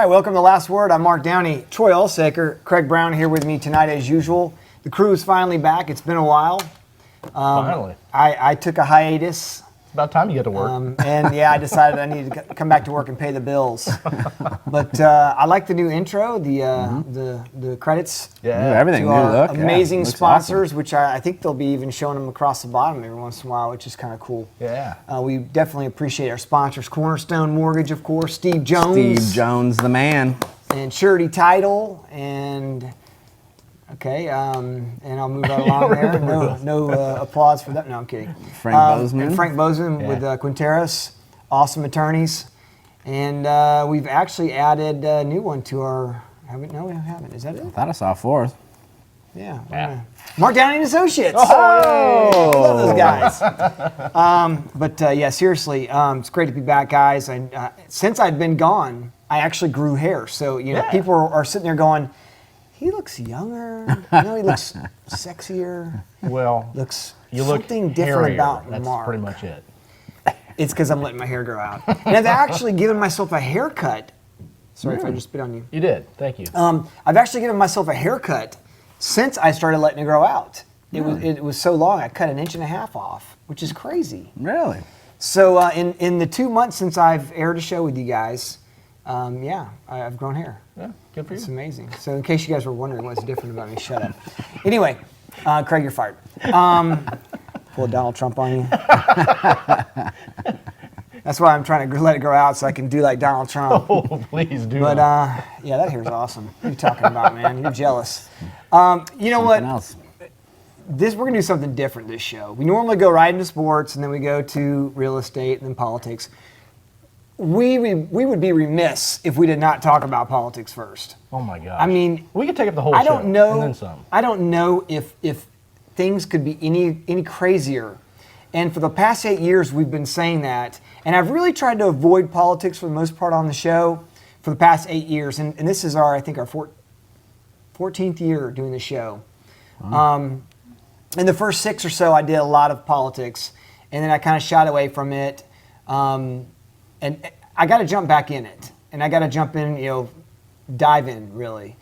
right, welcome to Last Word. I'm Mark Downey. Troy Alsaker, Craig Brown here with me tonight as usual. The crew is finally back. It's been a while. Finally. I took a hiatus. It's about time you get to work. And yeah, I decided I needed to come back to work and pay the bills. But I like the new intro, the credits. Yeah, everything. To our look. amazing looks sponsors, awesome. which I think they'll be even showing them across the bottom every once in a while, which is kind of cool. Yeah. We definitely appreciate our sponsors. Cornerstone Mortgage, of course, Steve Jones. Steve Jones, the man. And Surety Title, and okay, and I'll move right along there. No applause for that. No, I'm kidding. Frank Bozeman. And Frank Bozeman with Quinteros, awesome attorneys, and we've actually added a new one to our. No, we haven't. Is that it? I thought I saw a fourth. Yeah. Mark Downey Associates. Oh, Love those guys. But yeah, seriously, it's great to be back, guys. Since I've been gone, I actually grew hair. So people are sitting there going, he looks younger. He looks sexier. Well, Looks you look something different hairier. about That's Mark. pretty much it. It's because I'm letting my hair grow out. And I've actually given myself a haircut. Sorry if I just spit on you. You did. Thank you. I've actually given myself a haircut since I started letting it grow out. It was so long, I cut 1.5 inches off, which is crazy. Really? So in the 2 months since I've aired a show with you guys, I've grown hair. Yeah, good for you. It's amazing. So in case you guys were wondering what's different about me, shut up. Anyway, Craig, you're fired. Pull Donald Trump on you. That's why I'm trying to let it grow out so I can do like Donald Trump. Oh, please do. But yeah, that hair's awesome. What are you talking about, man? You're jealous. You know what? Else. We're gonna do something different this show. We normally go right into sports and then we go to real estate and then politics. We would be remiss if we did not talk about politics first. Oh my gosh. I mean, we could take up the whole I show. don't know. And then some. I don't know if things could be any crazier. And for the past 8 years, we've been saying that. And I've really tried to avoid politics for the most part on the show for the past 8 years. And this is our 14th year doing the show. In the first 6 or so, I did a lot of politics. And then I kind of shied away from it. And I got to jump back in it. And I got to jump in, dive in, really.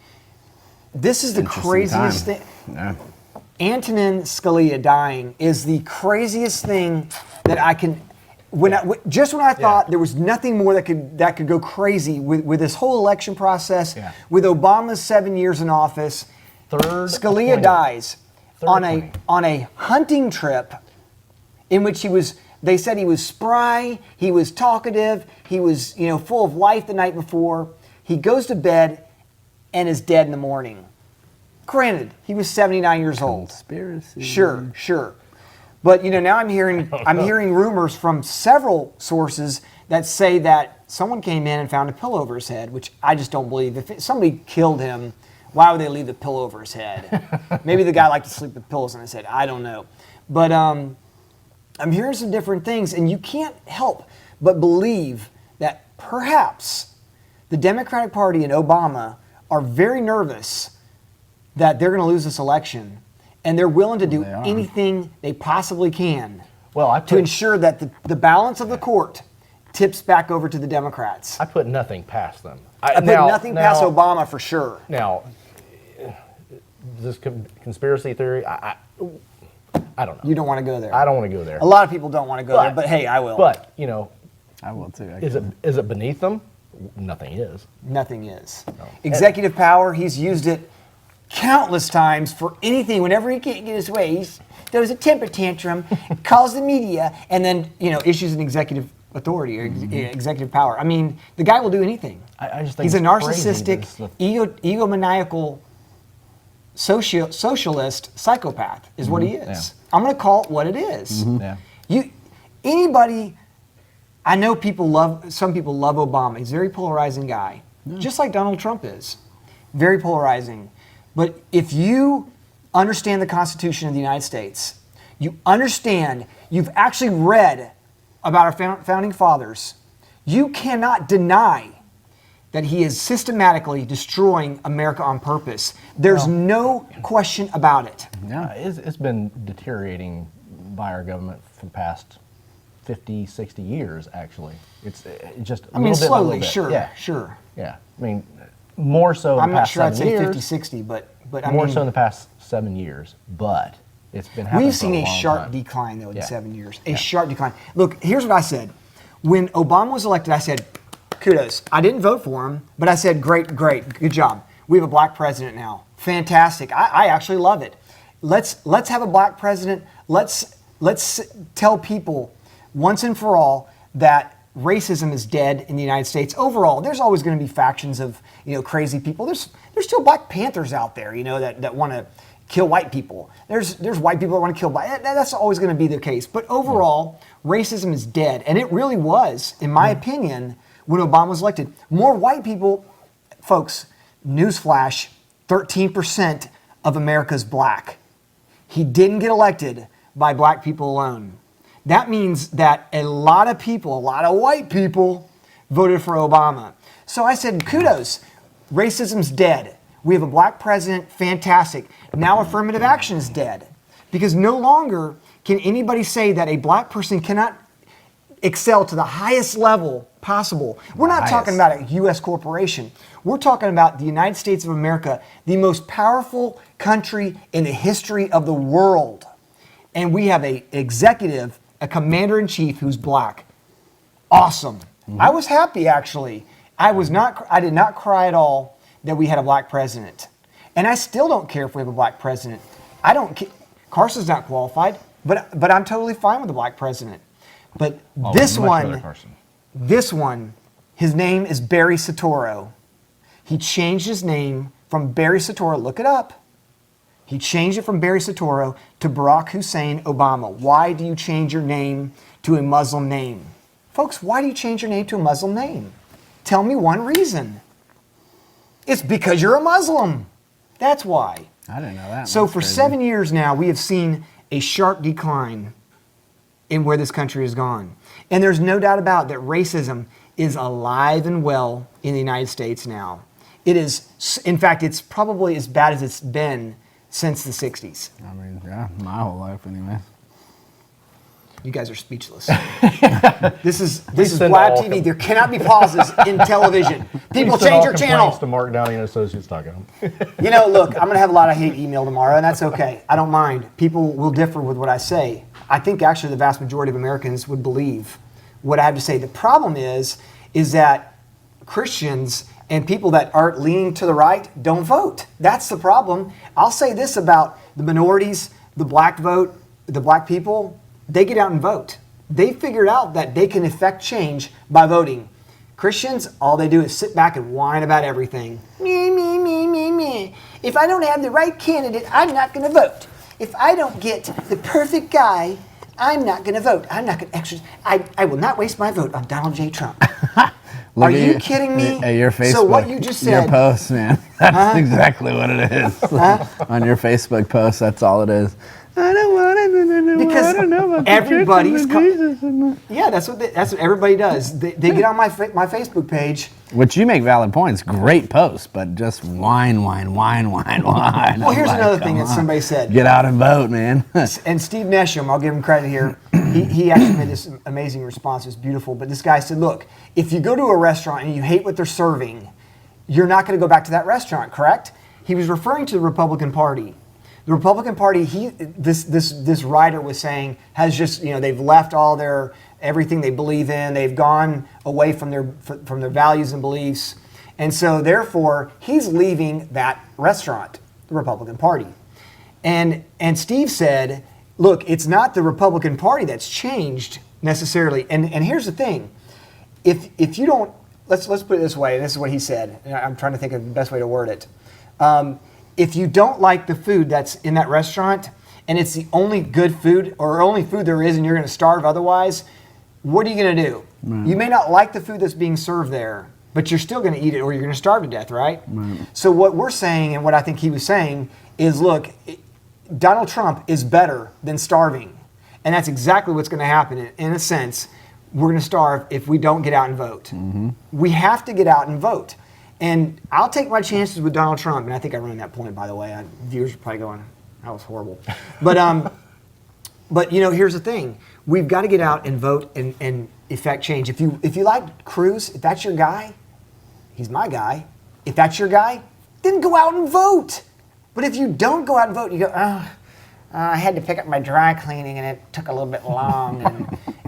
This is the craziest thing. Yeah. Antonin Scalia dying is the craziest thing that I can. When I thought there was nothing more that could go crazy with this whole election process, with Obama's 7 years in office, Scalia dies on a hunting trip, in which they said he was spry, he was talkative, he was full of life the night before. He goes to bed and is dead in the morning. Granted, he was 79 years old. Conspiracy. Sure. But now I'm hearing rumors from several sources that say that someone came in and found a pillow over his head, which I just don't believe. If somebody killed him, why would they leave the pillow over his head? Maybe the guy liked to sleep with pillows on his head. I don't know. But I'm hearing some different things, and you can't help but believe that perhaps the Democratic Party and Obama are very nervous that they're going to lose this election, and they're willing to do anything they possibly can to ensure that the balance of the court tips back over to the Democrats. I put nothing past them. I put nothing past Obama for sure. Now, this conspiracy theory, I don't know. You don't want to go there. I don't want to go there. A lot of people don't want to go there, but hey, I will. But, I will too. is it beneath them? Nothing is. Nothing is. No. Executive power, he's used it countless times for anything. Whenever he can't get his way, he throws a temper tantrum, calls the media, and then issues an executive authority or executive power. I mean, the guy will do anything. I just think he's a narcissistic, egomaniacal, socialist psychopath is what he is. Yeah. I'm going to call it what it is. Yeah. Anybody, I know some people love Obama. He's a very polarizing guy, just like Donald Trump is. Very polarizing. But if you understand the Constitution of the United States, you've actually read about our founding fathers, you cannot deny that he is systematically destroying America on purpose. There's no question about it. Yeah, it's been deteriorating by our government for the past 50, 60 years, actually. It's just a I mean, little bit by slowly, little bit. sure, Yeah, sure. yeah. I mean, more so in I'm the not past sure I'd 7 say years. 50, 60, but I More mean, so in the past 7 years, but it's been happening we've for seen a long sharp time. decline, though, in Yeah. 7 years. A sharp decline. Look, here's what I said. When Obama was elected, I said, kudos. I didn't vote for him, but I said, great, good job. We have a black president now. Fantastic. I actually love it. Let's have a black president. Let's tell people once and for all that racism is dead in the United States. Overall, there's always going to be factions of crazy people. There's still Black Panthers out there, that want to kill white people. There's white people that want to kill black. That's always going to be the case. But overall, racism is dead, and it really was, in my opinion, when Obama was elected. More white people, folks. Newsflash: 13% of America's black. He didn't get elected by black people alone. That means that a lot of people, a lot of white people, voted for Obama. So I said, kudos. Racism's dead. We have a black president. Fantastic. Now affirmative action is dead. Because no longer can anybody say that a black person cannot excel to the highest level possible. We're not talking about a U.S. corporation. We're talking about the United States of America, the most powerful country in the history of the world. And we have an executive, a commander-in-chief who's black. Awesome. I was happy, actually. I did not cry at all that we had a black president. And I still don't care if we have a black president. I don't care. Carson's not qualified, but I'm totally fine with a black president. But this one, his name is Barry Soetoro. He changed his name from Barry Soetoro. Look it up. He changed it from Barry Soetoro to Barack Hussein Obama. Why do you change your name to a Muslim name? Folks, why do you change your name to a Muslim name? Tell me one reason. It's because you're a Muslim. That's why. I didn't know that. So That's for crazy. 7 years now, we have seen a sharp decline in where this country has gone. And there's no doubt about that racism is alive and well in the United States now. It is, in fact, it's probably as bad as it's been since the 60s. I mean, yeah, my whole life anyway. You guys are speechless. This is send BLAB all- TV. There cannot be pauses in television. People We send change all your complaints channel. to Mark Downey Associates talking. Look, I'm going to have a lot of hate email tomorrow, and that's okay. I don't mind. People will differ with what I say. I think actually the vast majority of Americans would believe what I have to say. The problem is that Christians and people that are leaning to the right don't vote. That's the problem. I'll say this about the minorities, the black vote, the black people. They get out and vote. They figured out that they can effect change by voting. Christians, all they do is sit back and whine about everything. Me, me, me, me, me. If I don't have the right candidate, I'm not going to vote. If I don't get the perfect guy, I'm not going to vote. I'm not going to exercise. I will not waste my vote on Donald J. Trump. Are you kidding me? At your Facebook, So what you just your said. post, man. That's exactly what it is. On your Facebook post, that's all it is. I don't want it. Because I don't know about everybody's the church and the Jesus. Yeah, that's what everybody does. They get on my Facebook page. Which you make valid points. Great post, but just whine. Well, Well, here's another thing that somebody said. Get out and vote, man. And Steve Nesham, I'll give him credit here. He actually made this amazing response. It's beautiful. But this guy said, look, if you go to a restaurant and you hate what they're serving, you're not going to go back to that restaurant, correct? He was referring to the Republican Party. The Republican Party, this writer was saying, has just, they've left all their, everything they believe in. They've gone away from their values and beliefs. And so therefore, he's leaving that restaurant, the Republican Party. And Steve said, look, it's not the Republican Party that's changed necessarily. And here's the thing. If you don't, let's put it this way, and this is what he said. And I'm trying to think of the best way to word it. If you don't like the food that's in that restaurant, and it's the only good food or only food there is, and you're going to starve otherwise, what are you going to do? Right. You may not like the food that's being served there, but you're still going to eat it or you're going to starve to death, right? So what we're saying, and what I think he was saying, is look, Donald Trump is better than starving. And that's exactly what's going to happen. In a sense, we're going to starve if we don't get out and vote. Mm-hmm. We have to get out and vote. And I'll take my chances with Donald Trump. And I think I ruined that point, by the way. Viewers are probably going, that was horrible. But here's the thing. we've got to get out and vote and effect change. If you like Cruz, if that's your guy, he's my guy. If that's your guy, then go out and vote. But if you don't go out and vote, you go, I had to pick up my dry cleaning and it took a little bit long,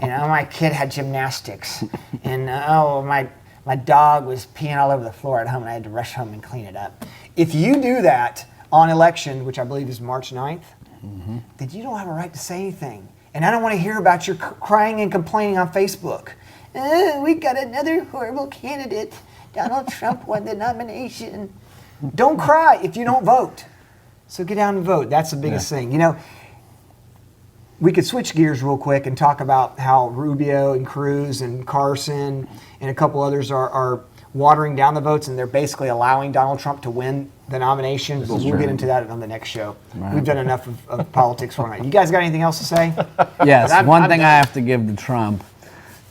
and my kid had gymnastics, and my dog was peeing all over the floor at home and I had to rush home and clean it up. If you do that on election, which I believe is March 9th, then you don't have a right to say anything. And I don't want to hear about your crying and complaining on Facebook. We got another horrible candidate. Donald Trump won the nomination. Don't cry if you don't vote. So get out and vote. That's the biggest thing. You know, we could switch gears real quick and talk about how Rubio and Cruz and Carson and a couple others are watering down the votes, and they're basically allowing Donald Trump to win the nomination. But we'll get into that on the next show. Right. We've done enough of politics for tonight. You guys got anything else to say? Yes. One thing I have to give to Trump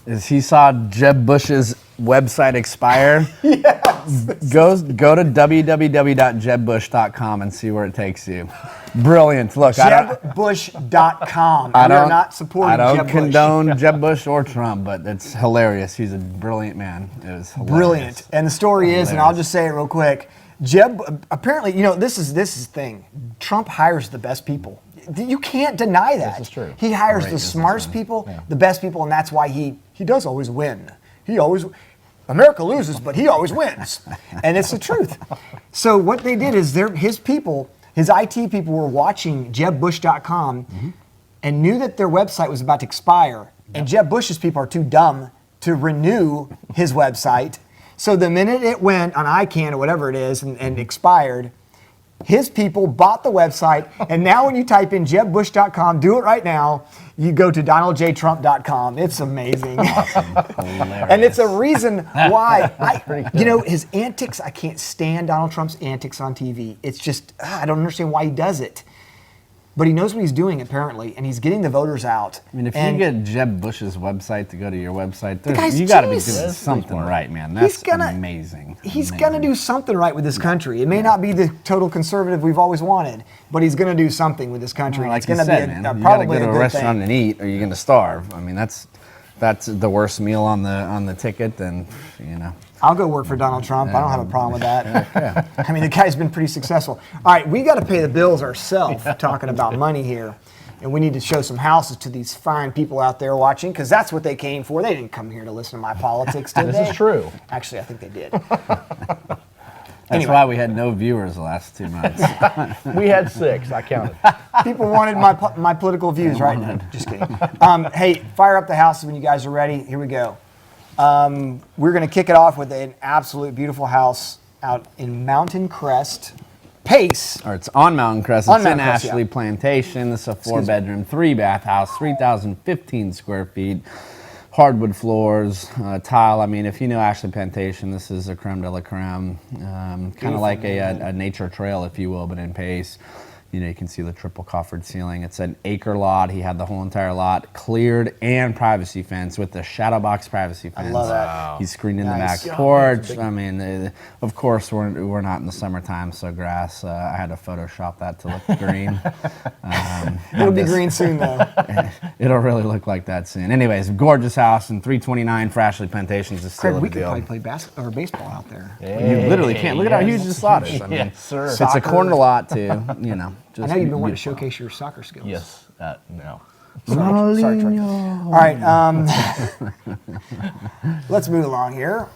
is he saw Jeb Bush's website expire. Yes. Go to www.jebbush.com and see where it takes you. Brilliant. Look, JebBush.com. We are not supporting Jeb Bush. I don't condone Jeb Bush or Trump, but it's hilarious. He's a brilliant man. It was hilarious. Brilliant. And the story is, and I'll just say it real quick, Jeb, apparently, you know, this is the thing. Trump hires the best people. You can't deny that. This is true. He hires the smartest people, the best people, and that's why he does always win. America loses, but he always wins. And it's the truth. So what they did is his IT people were watching JebBush.com and knew that their website was about to expire. And Jeb Bush's people are too dumb to renew his website. So the minute it went on ICANN or whatever it is and expired, his people bought the website, and now when you type in JebBush.com, do it right now, you go to DonaldJTrump.com. It's amazing. And it's a reason why, his antics, I can't stand Donald Trump's antics on TV. It's just, I don't understand why he does it. But he knows what he's doing, apparently, and he's getting the voters out. I mean, if you get Jeb Bush's website to go to your website, you got to be doing something right, man. That's amazing. He's going to do something right with this country. It may not be the total conservative we've always wanted, but he's going to do something with this country. Like it's going to be probably a good thing. You got to go to a restaurant and eat, or you're going to starve. I mean, that's the worst meal on the ticket, then, I'll go work for Donald Trump. I don't have a problem with that. I mean, the guy's been pretty successful. All right, we got to pay the bills ourselves talking about money here. And we need to show some houses to these fine people out there watching, because that's what they came for. They didn't come here to listen to my politics, did they? This is true. Actually, I think they did. That's why we had no viewers the last 2 months. We had 6. I counted. People wanted my political views, right? No, just kidding. Hey, fire up the houses when you guys are ready. Here we go. We're going to kick it off with an absolute beautiful house out in Mountain Crest. Pace. Or it's on Mountain Crest. It's in Ashley Plantation. This is a 4-bedroom, 3-bath house, 3,015 square feet. Hardwood floors, tile. I mean, if you know Ashley Plantation, this is a creme de la creme. Kind of like a nature trail, if you will, but in Pace. You can see the triple coffered ceiling. It's an acre lot. He had the whole entire lot cleared and privacy fence with the shadow box privacy fence. I love that. Wow. He's screened in the back porch. I mean, of course, we're not in the summertime, so grass. I had to Photoshop that to look green. It'll be green soon, though. It'll really look like that soon. Anyways, gorgeous house, and $329 for Ashley Plantations is still a deal. We could probably play basketball or baseball out there. You literally can't. Look at how huge this lot is. I mean, yes, sir. It's a corner lot, too. I know you've been wanting to showcase your soccer skills. Yes. No. Sorry, Troy. All right. Let's move along here.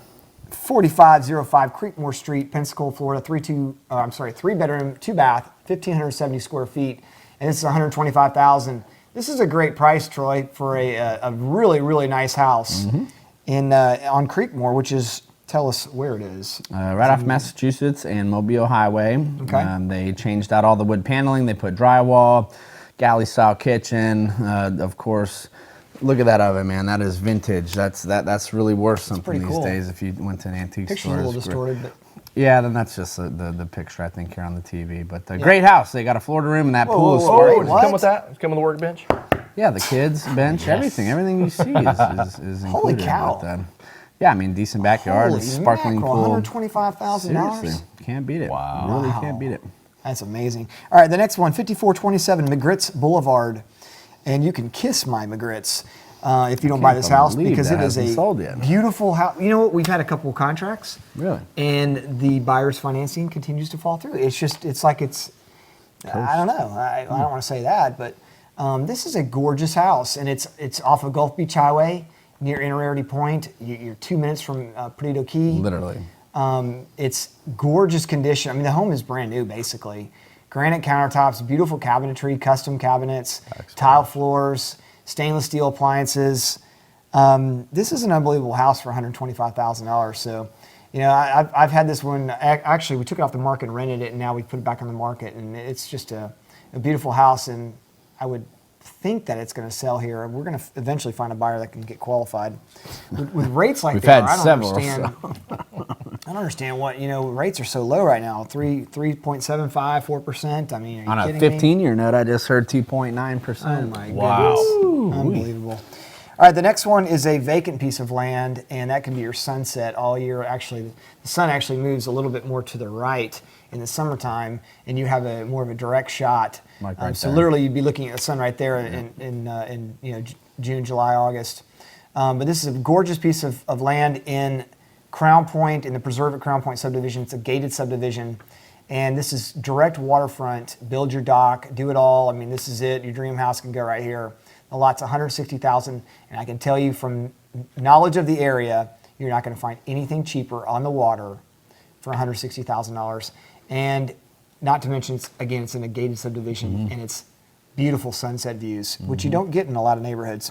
4505 Creekmore Street, Pensacola, Florida. 3-bedroom, 2-bath, 1,570 square feet, and this is $125,000. This is a great price, Troy, for a really, really nice house on Creekmore, which is. Tell us where it is. Right off Massachusetts and Mobile Highway. Okay. They changed out all the wood paneling. They put drywall, galley-style kitchen. Of course, look at that oven, man. That is vintage. That's really worth something these days if you went to an antique store. Picture's a little distorted, but... Yeah, then that's just the picture, I think, here on the TV. But great house. They got a Florida room, and that pool is smart. Does it come with that? Does it come with the workbench? Yeah, the kids, bench, everything. Everything you see is included. Holy cow. With that. Yeah, I mean, decent backyard, sparkling pool. $125,000. Can't beat it. Wow. Really can't beat it. That's amazing. All right, the next one, 5427 McGritz Boulevard. and you can kiss my McGritz if you don't buy this house, because it is a beautiful house. You know what? We've had a couple of contracts. Really? And the buyer's financing continues to fall through. It's like I don't know. I don't want to say that, but this is a gorgeous house, and it's off of Gulf Beach Highway near Innerarity Point. You're 2 minutes from Perdido Key. Literally. It's gorgeous condition. I mean, the home is brand new, basically. Granite countertops, beautiful cabinetry, custom cabinets, tile floors, stainless steel appliances. This is an unbelievable house for $125,000. So, you know, I've had this one. Actually, we took it off the market and rented it, and now we put it back on the market. And it's just a beautiful house, and I would think that it's going to sell here. We're going to eventually find a buyer that can get qualified. With rates like that, I don't understand. I don't understand what, you know, rates are so low right now. 3.75, 4%. I mean, on are you a kidding 15-year note, I just heard 2.9%. Oh my Wow. goodness. Unbelievable. All right, the next one is a vacant piece of land, and that can be your sunset all year. Actually, the sun actually moves a little bit more to the right in the summertime, and you have more of a direct shot. Like right so there. literally, you'd be looking at the sun right there in you know, June, July, August. But this is a gorgeous piece of land in Crown Point, in the Preserve at Crown Point subdivision. It's a gated subdivision, and this is direct waterfront. Build your dock, do it all. I mean, this is it. Your dream house can go right here. The lot's $160,000, and I can tell you from knowledge of the area, you're not going to find anything cheaper on the water for $160,000. And not to mention, it's in a gated subdivision, and it's beautiful sunset views, which you don't get in a lot of neighborhoods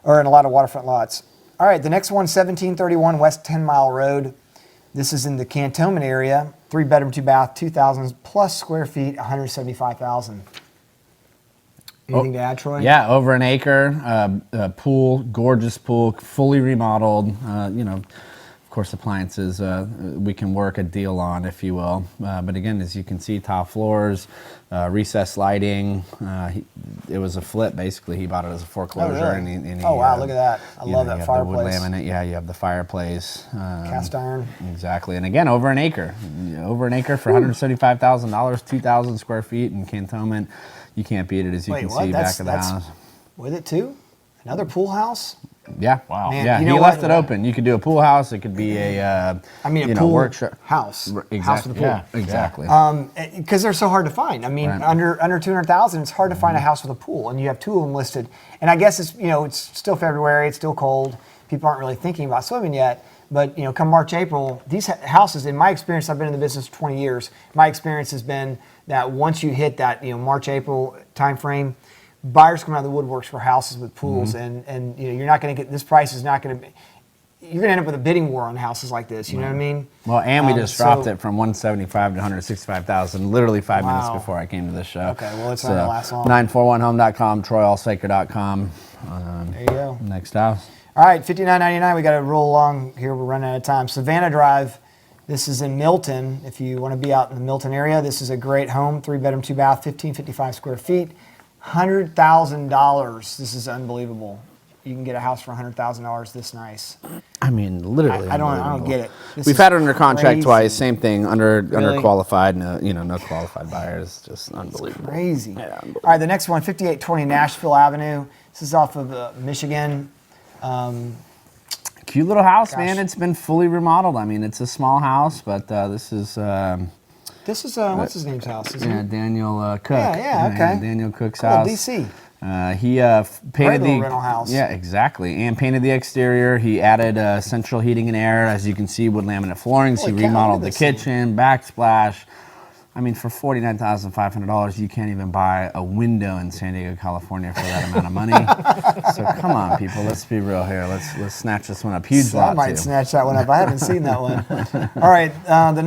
or in a lot of waterfront lots. All right, the next one, 1731 West 10 Mile Road. This is in the Cantonment area, 3-bedroom, 2-bath, 2,000 plus square feet, $175,000. Anything to add, Troy? Yeah, over an acre, pool, gorgeous pool, fully remodeled. You know, of course, appliances we can work a deal on, if you will. But again, as you can see, tile floors, recessed lighting. It was a flip, basically. He bought it as a foreclosure. Oh, really? And he, oh, wow, look at that. I love that you fireplace. have the wood laminate. Yeah, you have the fireplace. Cast iron. Exactly. And again, over an acre. Over an acre for $175,000, 2,000 square feet in Cantonment. You can't beat it, as you can see back of the house. With it, too? Another pool house? Yeah. Wow. Man, Yeah, you know he what? left it open. You could do a pool house. It could be a, a pool workshop. house. Exactly. House with a pool. Yeah, exactly. Because they're so hard to find. I mean, Right. under 200,000, it's hard to find a house with a pool, and you have two of them listed. And I guess it's still February, it's still cold. People aren't really thinking about swimming yet. But come March, April, these houses, in my experience, I've been in the business for 20 years. My experience has been that once you hit that March, April time frame, buyers come out of the woodworks for houses with pools, and you're not going to get, this price is not going to be, you're going to end up with a bidding war on houses like this. You know what I mean? Well, and we just dropped it from 175 to 165,000, literally 5 minutes before I came to this show. Okay, well, it's not going to last long. 941home.com, TroyAlsaker.com. There you go. Next house. All right, $59.99. We got to roll along here. We're running out of time. Savannah Drive. This is in Milton. If you want to be out in the Milton area, this is a great home. 3-bedroom, 2-bath, 1,555 square feet. $100,000. This is unbelievable. You can get a house for $100,000 this nice. I mean, literally. I don't get it. We've had it under contract crazy. twice. Same thing. Under Really? qualified. No qualified buyers. Just unbelievable. Crazy. Yeah, unbelievable. All right, the next one, 5820 Nashville Avenue. This is off of Michigan. Cute little house, Gosh. man. It's been fully remodeled. I mean, it's a small house, but this is. This is what's his name's house? Isn't it? Daniel Cook. Yeah, okay. Daniel Cook's Cool, house. DC. He painted Great the little rental house. Yeah, exactly, and painted the exterior. He added central heating and air, as you can see, wood laminate floorings. Holy He cow, remodeled look the at this kitchen, backsplash. I mean, for $49,500, you can't even buy a window in San Diego, California, for that amount of money. So come on, people, let's be real here. Let's snatch this one up. Huge So lot I might too. snatch that one up. I haven't seen that one. All right, the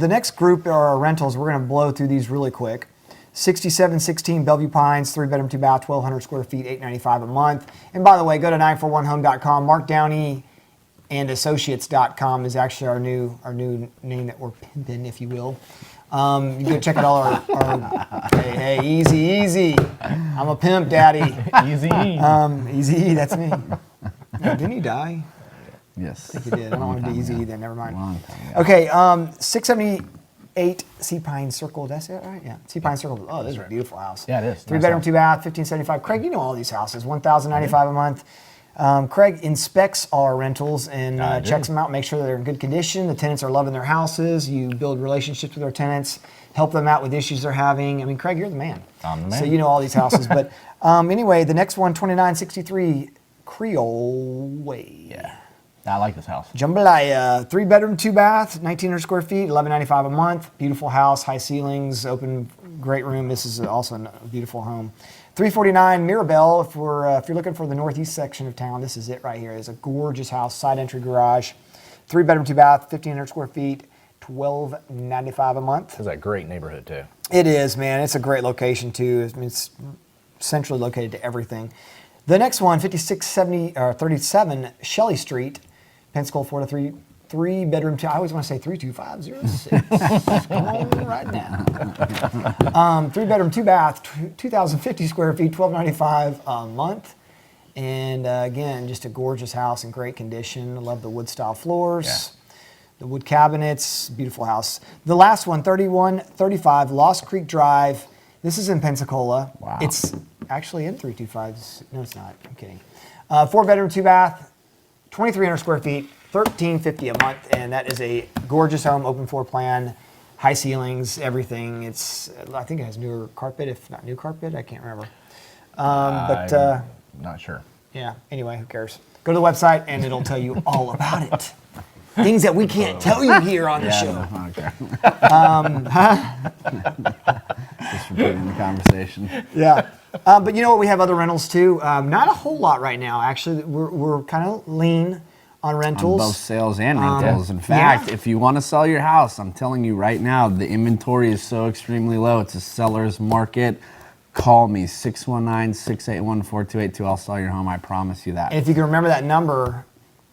next group are our rentals. We're going to blow through these really quick. 6716 Bellevue Pines, 3-bedroom, 2-bath, 1,200 square feet, $895 a month. And by the way, go to 941home.com. Mark Downey and Associates.com is actually our new name that we're pimping, if you will. You can go check out all our hey, easy. I'm a pimp, daddy. Easy. Easy, that's me. No, didn't he die? Yes. I think he did. I don't want to be easy then, never mind. Long time ago. Okay, 670 328 Sea Pine Circle. That's it, right? Yeah, Sea Pine Circle. Oh, this is a beautiful house. Yeah, it is. 3 Nice bedroom, house. 2 bath, 1575. Craig, you know all these houses. $1,095 a month. Craig inspects all our rentals and checks them out, make sure they're in good condition. The tenants are loving their houses. You build relationships with our tenants, help them out with issues they're having. I mean, Craig, you're the man. I'm the man. So you know all these houses. But anyway, the next one, 2963 Creole Way. Yeah. I like this house. Jambalaya, 3 bedroom, 2 bath, 1,900 square feet, $1,195 a month. Beautiful house, high ceilings, open, great room. This is also a beautiful home. 349 Mirabelle. If you're looking for the northeast section of town, this is it right here. It's a gorgeous house, side entry garage, 3 bedroom, 2 bath, 1,500 square feet, $1,295 a month. It's a great neighborhood too. It is, man. It's a great location too. I mean, it's centrally located to everything. The next one, 3637 Shelley Street, Pensacola, Florida, 3 bedroom, I always want to say 32506. Come on right now. 3 bedroom, 2 bath, 2,050 square feet, $1,295 a month. And again, just a gorgeous house in great condition. I love the wood style floors, the wood cabinets, beautiful house. The last one, 3135 Lost Creek Drive. This is in Pensacola. Wow. It's actually in 325. No, it's not. I'm kidding. 4 bedroom, 2 bath, 2,300 square feet, $1,350 a month, and that is a gorgeous home, open floor plan, high ceilings, everything. I think it has newer carpet, if not new carpet. I can't remember. I'm not sure. Yeah. Anyway, who cares? Go to the website, and it'll tell you all about it. Things that we can't tell you here on the show. Okay. Just repeating the conversation. Yeah. But you know what? We have other rentals too. Not a whole lot right now. Actually, we're kind of lean on rentals. On both sales and rentals. In fact, if you want to sell your house, I'm telling you right now, the inventory is so extremely low. It's a seller's market. Call me, 619-681-4282. I'll sell your home. I promise you that. And if you can remember that number,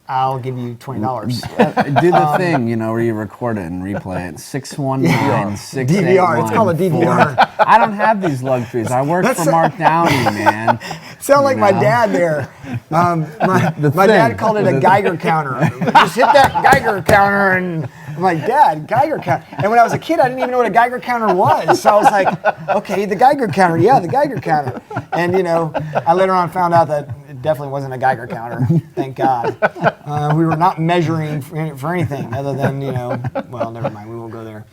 I'll give you $20. Do the thing, where you record it and replay it. 619-681. DVR. It's called a DVR. I don't have these luxuries. I work for Mark Downey, man. Sound like my dad there. My dad called it a Geiger counter. Just hit that Geiger counter, and I'm like, Dad, Geiger counter. And when I was a kid, I didn't even know what a Geiger counter was. So I was like, okay, the Geiger counter. Yeah, the Geiger counter. And, I later on found out that it definitely wasn't a Geiger counter. Thank God. We were not measuring for anything other than, well, never mind. We won't go there.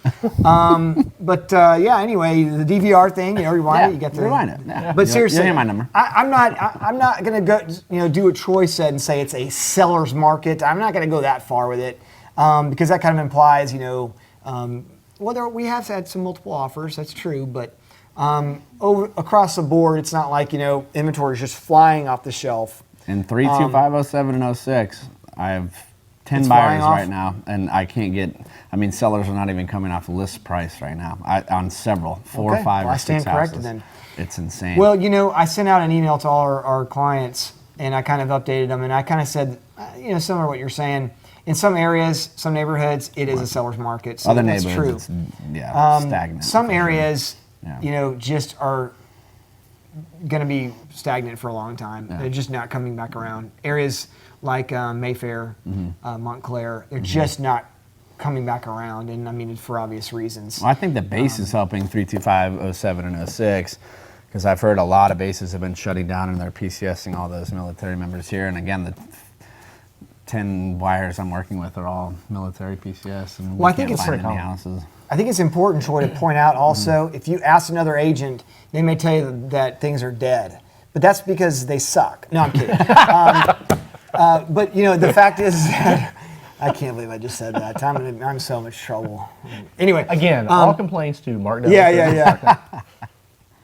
Anyway, the DVR thing, rewind it. You get to rewind it. Yeah. But seriously, you hear my number. I'm not going to go, do what Troy said and say it's a seller's market. I'm not going to go that far with it because that kind of implies, we have had some multiple offers. That's true, but across the board, it's not like inventory is just flying off the shelf. In 32507 and 06, I have 10 buyers right now, and I can't get. Sellers are not even coming off list price right now on several, 4 or 5 or 6 stand houses. corrected then. It's insane. Well, I sent out an email to all our clients, and I kind of updated them, and I kind of said, similar to what you're saying. In some areas, some neighborhoods, it is a seller's market. So Other that's neighborhoods, true. it's stagnant. Some areas, Yeah. just are going to be stagnant for a long time. Yeah. They're just not coming back around. Areas like Mayfair, Montclair, they're just not coming back around, and for obvious reasons. Well, I think the base is helping 325, 07, and 06, because I've heard a lot of bases have been shutting down and they're PCSing all those military members here. And again, the 10 buyers I'm working with are all military PCS, and I think it's find any houses. I think it's important, Troy, to point out also, if you ask another agent, they may tell you that things are dead. But that's because they suck. No, I'm kidding. But, the fact is that I can't believe I just said that. I'm in so much trouble. Anyway. Again, all complaints to Mark Downey. Yeah.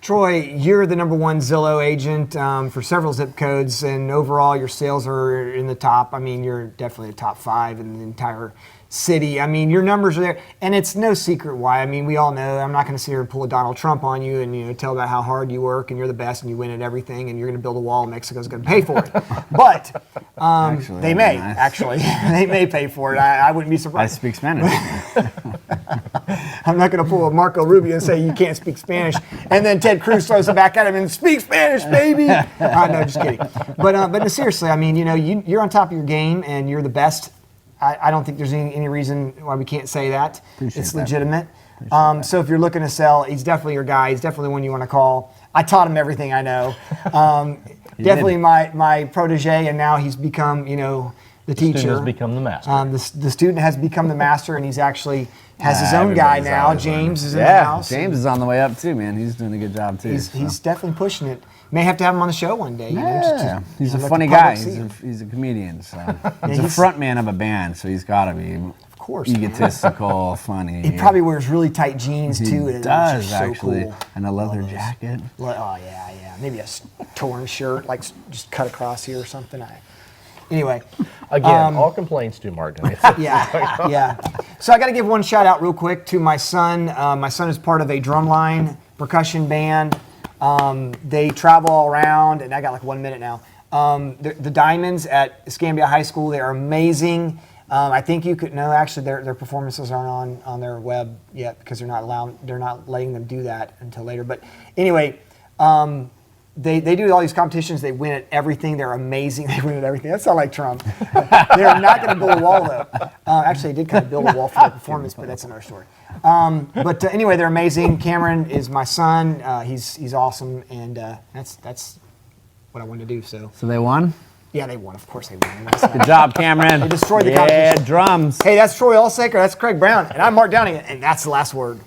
Troy, you're the #1 Zillow agent for several zip codes, and overall your sales are in the top. You're definitely the top 5 in the entire city. Your numbers are there, and it's no secret why. We all know. I'm not going to sit here and pull a Donald Trump on you and tell about how hard you work and you're the best and you win at everything and you're going to build a wall and Mexico's going to pay for it. But Actually, they may nice. actually they may pay for it. I wouldn't be I surprised. speak Spanish. I'm not going to pull a Marco Rubio and say you can't speak Spanish, and then Ted Cruz throws it back at him and speak Spanish, baby. No, just kidding. But no, seriously, you're on top of your game and you're the best. I don't think there's any reason why we can't say that. Appreciate it's that. legitimate. So if you're looking to sell, he's definitely your guy. He's definitely one you want to call. I taught him everything I know. Definitely my protege, and now he's become, the teacher. The student has become the master. The student has become the master, and he's actually has his own guy now. James is in the house. James is on the way up too, man. He's doing a good job too. He's definitely pushing it. May have to have him on the show one day. He's a funny guy. He's a comedian. So he's a front man of a band, so he's got to be. Of course, egotistical, funny. He probably wears really tight jeans too. He does so actually, cool. And a leather jacket. Oh yeah. Maybe a torn shirt, like just cut across here or something. Anyway. Again, all complaints to Mark. Yeah. So I got to give one shout out real quick to my son. My son is part of a drumline percussion band. They travel all around, and I got like 1 minute now. The Diamonds at Escambia High School, they are amazing. I think you could actually their performances aren't on their web yet because they're not letting them do that until later. But anyway, they do all these competitions. They win at everything. They're amazing. They win at everything. That sounds like Trump. They're not going to build a wall though. Actually, they did kind of build a wall for their performance, but that's another story. But anyway, they're amazing. Cameron is my son. He's awesome, and that's what I wanted to do. So they won? Yeah, they won. Of course they won. Good job, Cameron. They destroyed the competition. Yeah, drums. Hey, that's Troy Alsaker. That's Craig Brown, and I'm Mark Downey, and that's the last word.